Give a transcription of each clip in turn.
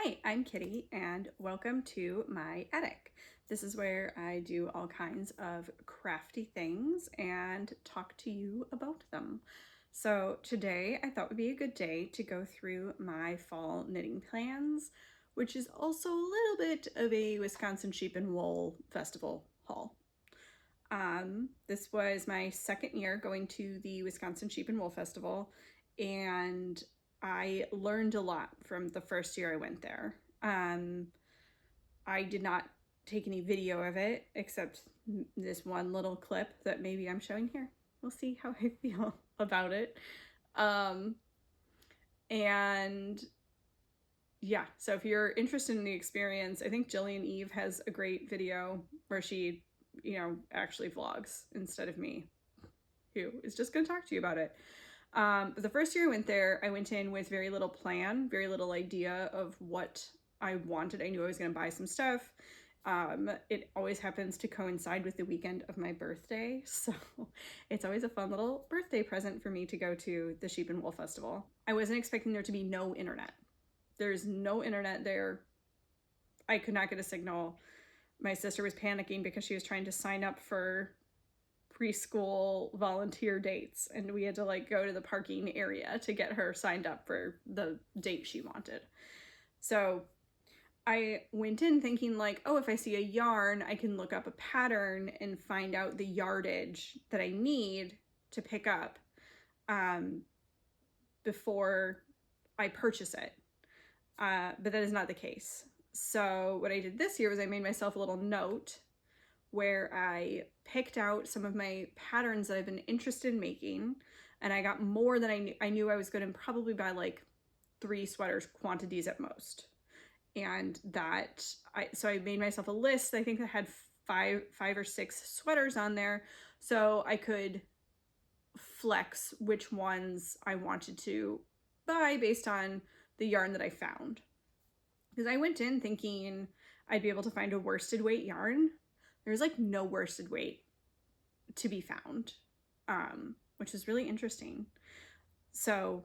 Hi, I'm Kitty and welcome to my attic. This is where I do all kinds of crafty things and talk to you about them. So today I thought would be a good day to go through my fall knitting plans, which is also a little bit of a Wisconsin Sheep and Wool Festival haul. This was my second year going to the Wisconsin Sheep and Wool Festival, and I learned a lot from the first year I went there. I did not take any video of it except this one little clip that maybe I'm showing here. We'll see how I feel about it. And yeah, so if you're interested in the experience, I think Jillian Eve has a great video where she, actually vlogs instead of me, who is just going to talk to you about it. The first year I went there, I went in with very little plan, very little idea of what I wanted. I knew I was going to buy some stuff. It always happens to coincide with the weekend of my birthday, so it's always a fun little birthday present for me to go to the Sheep and Wool Festival. I wasn't expecting there to be no internet. There's no internet there. I could not get a signal. My sister was panicking because she was trying to sign up for preschool volunteer dates, and we had to go to the parking area to get her signed up for the date she wanted. So I went in thinking oh, if I see a yarn, I can look up a pattern and find out the yardage that I need to pick up before I purchase it. But that is not the case. So what I did this year was I made myself a little note where I picked out some of my patterns that I've been interested in making, and I got more than I knew I was going to probably buy 3 sweaters quantities at most. And so I made myself a list. I think I had five or six sweaters on there, so I could flex which ones I wanted to buy based on the yarn that I found. Because I went in thinking I'd be able to find a worsted weight yarn. There's no worsted weight to be found, which is really interesting. So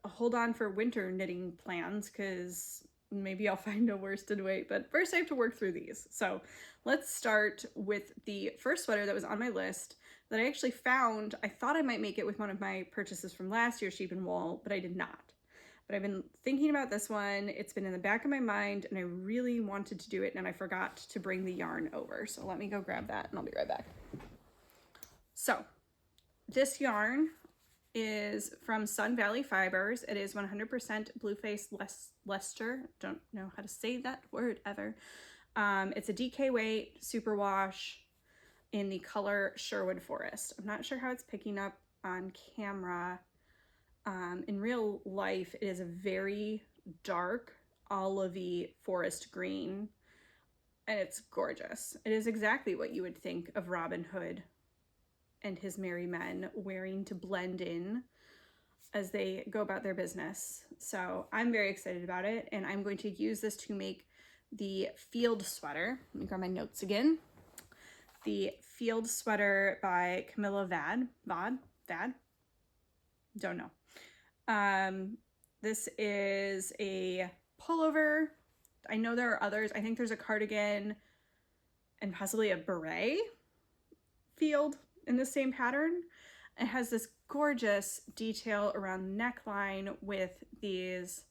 hold on for winter knitting plans, because maybe I'll find a worsted weight, but first I have to work through these. So let's start with the first sweater that was on my list that I actually found. I thought I might make it with one of my purchases from last year's Sheep and Wool, but I did not. But I've been thinking about this one. It's been in the back of my mind and I really wanted to do it, and I forgot to bring the yarn over. So let me go grab that and I'll be right back. So this yarn is from Sun Valley Fibers. It is 100% Blueface Leicester. Don't know how to say that word ever. It's a DK weight superwash in the color Sherwood Forest. I'm not sure how it's picking up on camera. In real life, it is a very dark olivey forest green, and it's gorgeous. It is exactly what you would think of Robin Hood and his merry men wearing to blend in as they go about their business. So I'm very excited about it, and I'm going to use this to make the field sweater. Let me grab my notes again. The field sweater by Camilla Vad? Don't know. This is a pullover. I know there are others. I think there's a cardigan and possibly a beret field in the same pattern. It has this gorgeous detail around the neckline with these,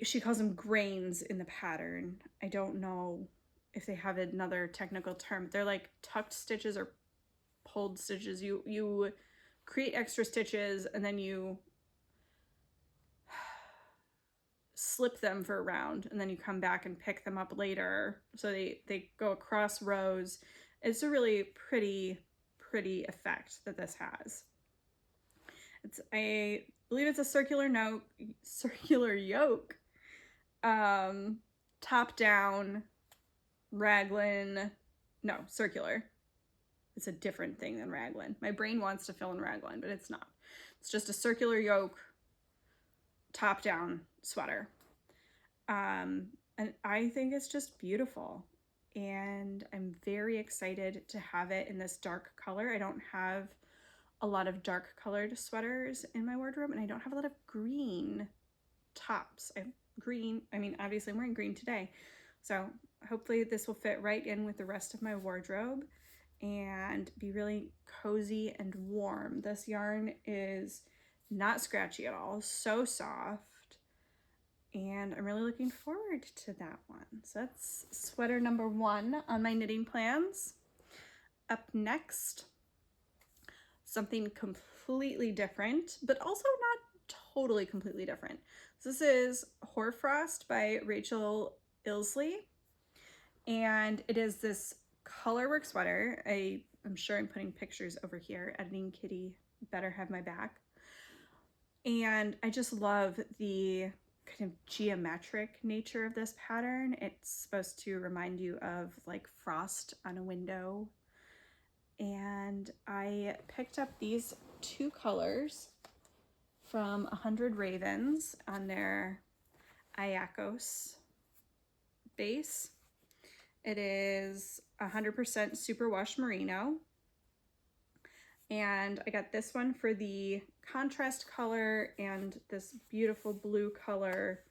she calls them grains in the pattern. I don't know if they have another technical term. They're tucked stitches or pulled stitches. You create extra stitches and then you slip them for a round, and then you come back and pick them up later. So they go across rows. It's a really pretty effect that this has. I believe it's a circular yoke, top down raglan. No, circular. It's a different thing than raglan. My brain wants to fill in raglan, but it's not. It's just a circular yoke, top down sweater. And I think it's just beautiful. And I'm very excited to have it in this dark color. I don't have a lot of dark colored sweaters in my wardrobe, and I don't have a lot of green tops. I green. I mean, obviously I'm wearing green today. So hopefully this will fit right in with the rest of my wardrobe and be really cozy and warm. This yarn is not scratchy at all, so soft. And I'm really looking forward to that one. So that's sweater number 1 on my knitting plans. Up next, something completely different, but also not totally completely different. This is Hoarfrost by Rachel Ilsley. And it is this colorwork sweater. I'm sure I'm putting pictures over here. Editing Kitty better have my back. And I just love the kind of geometric nature of this pattern. It's supposed to remind you of like frost on a window. And I picked up these 2 colors from 100 Ravens on their Iachos base. It is 100% superwash merino. And I got this one for the contrast color and this beautiful blue color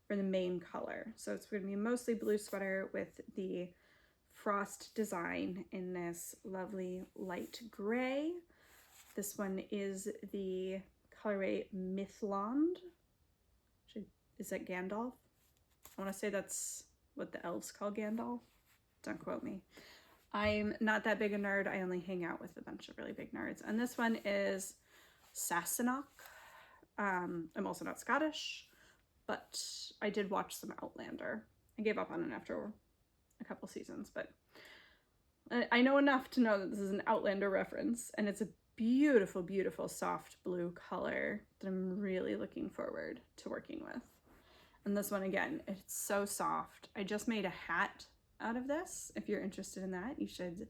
for the main color. So it's going to be mostly blue sweater with the frost design in this lovely light gray. This one is the colorway Mithlond. Is that Gandalf? I want to say that's what the elves call Gandalf. Don't quote me. I'm not that big a nerd. I only hang out with a bunch of really big nerds. And this one is Sassenach. I'm also not Scottish, but I did watch some Outlander. I gave up on it after a couple seasons, but I know enough to know that this is an Outlander reference, and it's a beautiful, beautiful soft blue color that I'm really looking forward to working with. And this one, again, it's so soft. I just made a hat out of this. If you're interested in that, you should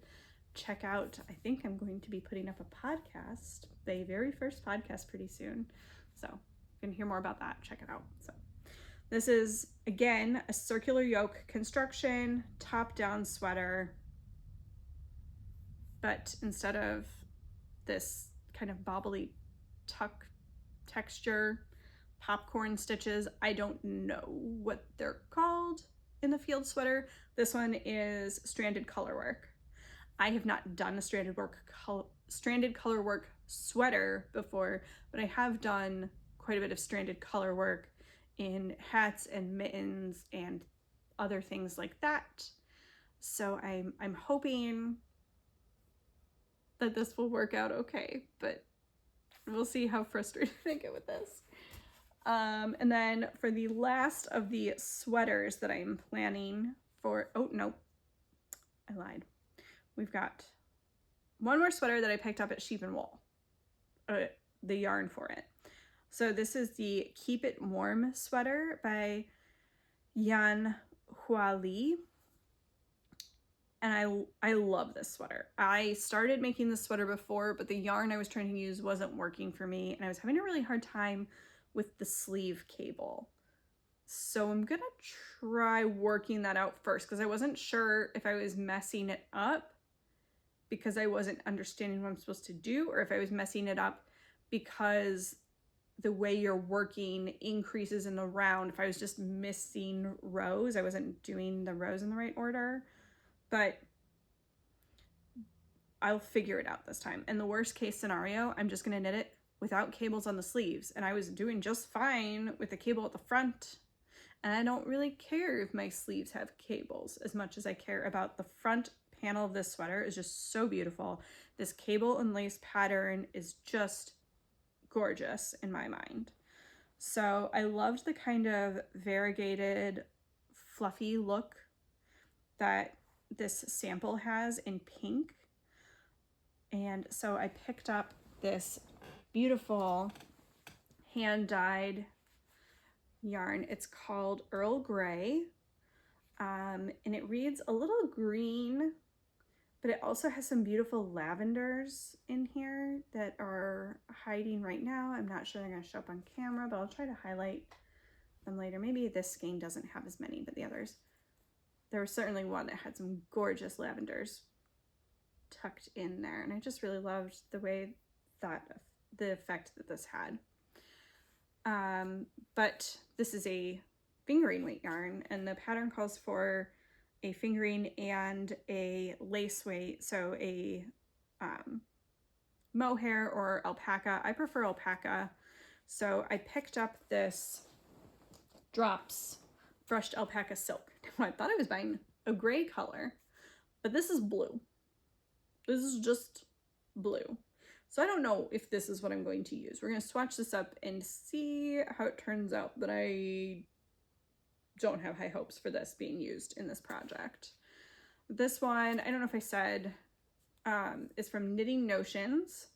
check out, I think I'm going to be putting up a podcast, the very first podcast pretty soon. So if you can hear more about that, check it out. So this is, again, a circular yoke construction, top-down sweater, but instead of this kind of bobbly tuck texture, popcorn stitches, I don't know what they're called in the field sweater. This one is stranded color work. I have not done a stranded color work sweater before, but I have done quite a bit of stranded color work in hats and mittens and other things like that. So I'm hoping that this will work out okay, but we'll see how frustrated I get with this. And then for the last of the sweaters that I'm planning for, oh no, I lied. We've got one more sweater that I picked up at Sheep and Wool, the yarn for it. So this is the Keep It Warm sweater by Yan Hua Li. And I love this sweater. I started making this sweater before, but the yarn I was trying to use wasn't working for me, and I was having a really hard time with the sleeve cable. So I'm gonna try working that out first, because I wasn't sure if I was messing it up because I wasn't understanding what I'm supposed to do, or if I was messing it up because the way you're working increases in the round. If I was just missing rows, I wasn't doing the rows in the right order. But I'll figure it out this time. In the worst case scenario, I'm just gonna knit it without cables on the sleeves. And I was doing just fine with the cable at the front. And I don't really care if my sleeves have cables as much as I care about the front panel of this sweater. Is just so beautiful. This cable and lace pattern is just gorgeous in my mind. So I loved the kind of variegated, fluffy look that this sample has in pink. And so I picked up this beautiful hand-dyed yarn. It's called Earl Grey, and it reads a little green, but it also has some beautiful lavenders in here that are hiding right now. I'm not sure they're going to show up on camera, but I'll try to highlight them later. Maybe this skein doesn't have as many, but the others. There was certainly one that had some gorgeous lavenders tucked in there, and I just really loved the way that the effect that this had. But this is a fingering weight yarn, and the pattern calls for a fingering and a lace weight, so a mohair or alpaca. I prefer alpaca, so I picked up this Drops brushed alpaca silk. I thought I was buying a gray color, but this is blue. This is just blue. So I don't know if this is what I'm going to use. We're going to swatch this up and see how it turns out, but I don't have high hopes for this being used in this project. This one, I don't know if I said, is from Knitting Notions,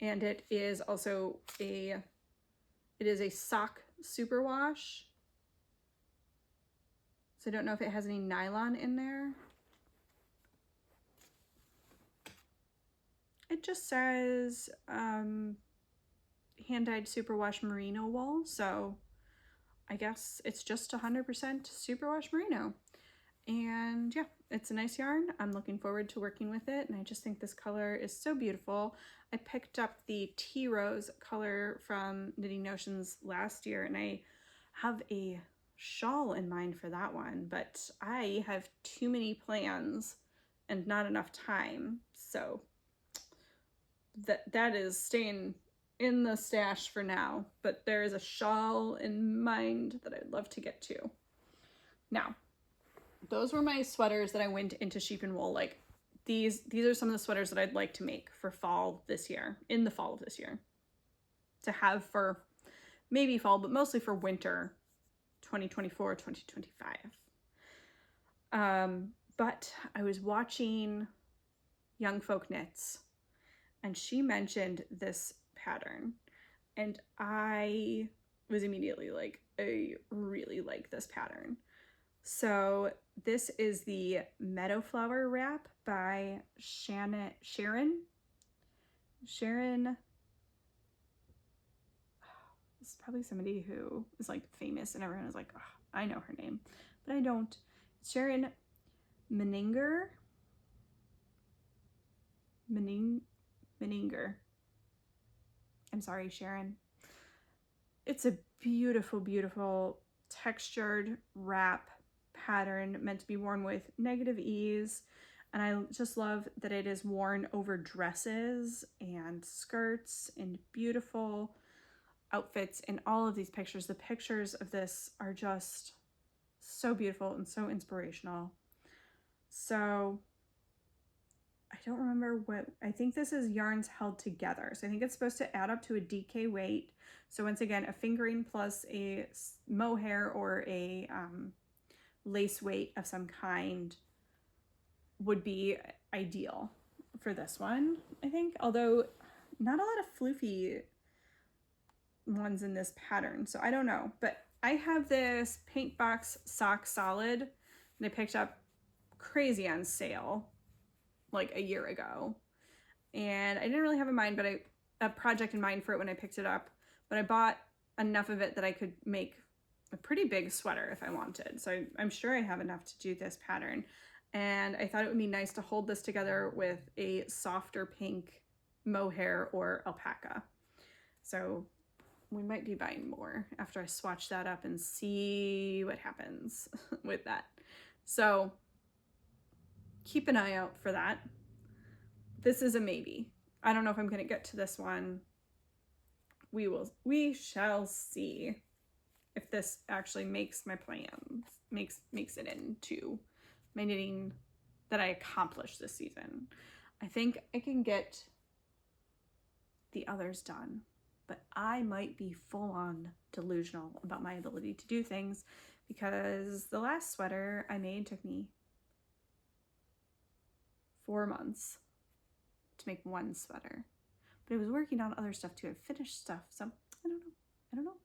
and it is also a sock superwash. So I don't know if it has any nylon in there. It just says hand-dyed superwash merino wool, so I guess it's just 100% superwash merino. And yeah, it's a nice yarn. I'm looking forward to working with it, and I just think this color is so beautiful. I picked up the Tea Rose color from Knitting Notions last year, and I have a shawl in mind for that one, but I have too many plans and not enough time, so that is staying in the stash for now. But there is a shawl in mind that I'd love to get to. Now, those were my sweaters that I went into sheep and wool. Like these are some of the sweaters that I'd like to make for fall this year, in the fall of this year, to have for maybe fall, but mostly for winter 2024, 2025. But I was watching Young Folk Knits, and she mentioned this pattern, and I was immediately like, I really like this pattern. So this is the Meadowflower Wrap by Sharon. This is probably somebody who is like famous and everyone is like, oh, I know her name, but I don't. Sharon Meninger. I'm sorry, Sharon. It's a beautiful, beautiful textured wrap pattern meant to be worn with negative ease. And I just love that it is worn over dresses and skirts and beautiful outfits in all of these pictures. The pictures of this are just so beautiful and so inspirational. So I don't remember what, I think this is yarns held together. So I think it's supposed to add up to a DK weight. So once again, a fingering plus a mohair or a lace weight of some kind would be ideal for this one, I think. Although not a lot of floofy ones in this pattern, so I don't know. But I have this Paint Box Sock Solid that I picked up crazy on sale like a year ago, and I didn't really have a project in mind for it when I picked it up, but I bought enough of it that I could make a pretty big sweater if I wanted. So I'm sure I have enough to do this pattern, and I thought it would be nice to hold this together with a softer pink mohair or alpaca. So we might be buying more after I swatch that up and see what happens with that. So keep an eye out for that. This is a maybe. I don't know if I'm going to get to this one. We shall see if this actually makes my plans, makes it into my knitting that I accomplished this season. I think I can get the others done, but I might be full on delusional about my ability to do things, because the last sweater I made took me 4 months to make one sweater, but I was working on other stuff too. I finished stuff, so I don't know.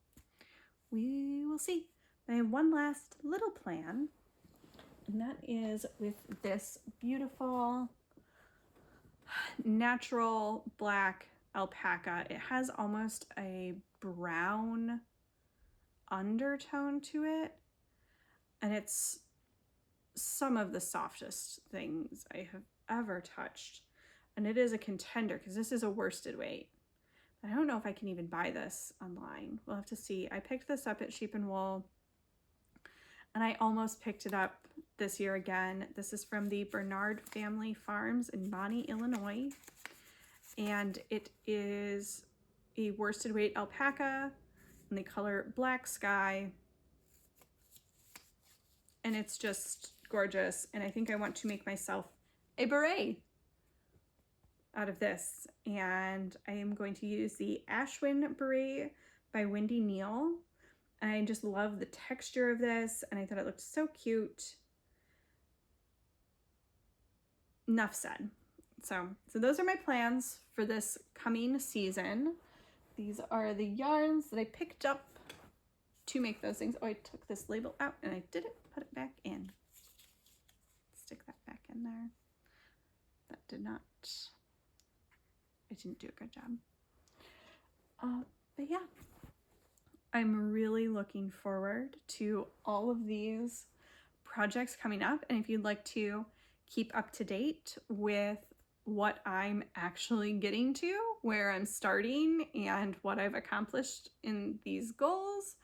We will see. But I have one last little plan, and that is with this beautiful natural black alpaca. It has almost a brown undertone to it, and it's some of the softest things I have ever touched, and it is a contender because this is a worsted weight. I don't know if I can even buy this online. We'll have to see. I picked this up at Sheep and Wool and I almost picked it up this year again. This is from the Bernard Family Farms in Bonnie, Illinois. And it is a worsted weight alpaca in the color Black Sky. And it's just gorgeous. And I think I want to make myself a beret out of this. And I am going to use the Ashwin beret by Wendy Neal. And I just love the texture of this. And I thought it looked so cute. Enough said. So those are my plans for this coming season. These are the yarns that I picked up to make those things. Oh, I took this label out and I didn't put it back in. Stick that back in there. That did not, I didn't do a good job. But yeah, I'm really looking forward to all of these projects coming up. And if you'd like to keep up to date with what I'm actually getting to, where I'm starting, and what I've accomplished in these goals,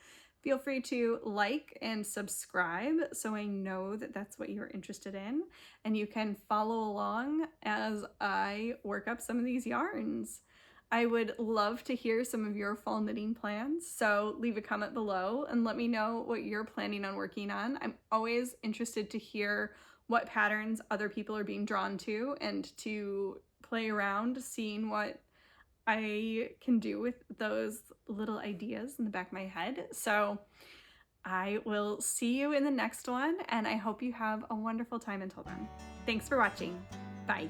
feel free to like and subscribe so I know that that's what you're interested in, and you can follow along as I work up some of these yarns. I would love to hear some of your fall knitting plans, so leave a comment below and let me know what you're planning on working on. I'm always interested to hear what patterns other people are being drawn to and to play around seeing what I can do with those little ideas in the back of my head. So I will see you in the next one, and I hope you have a wonderful time until then. Thanks for watching. Bye.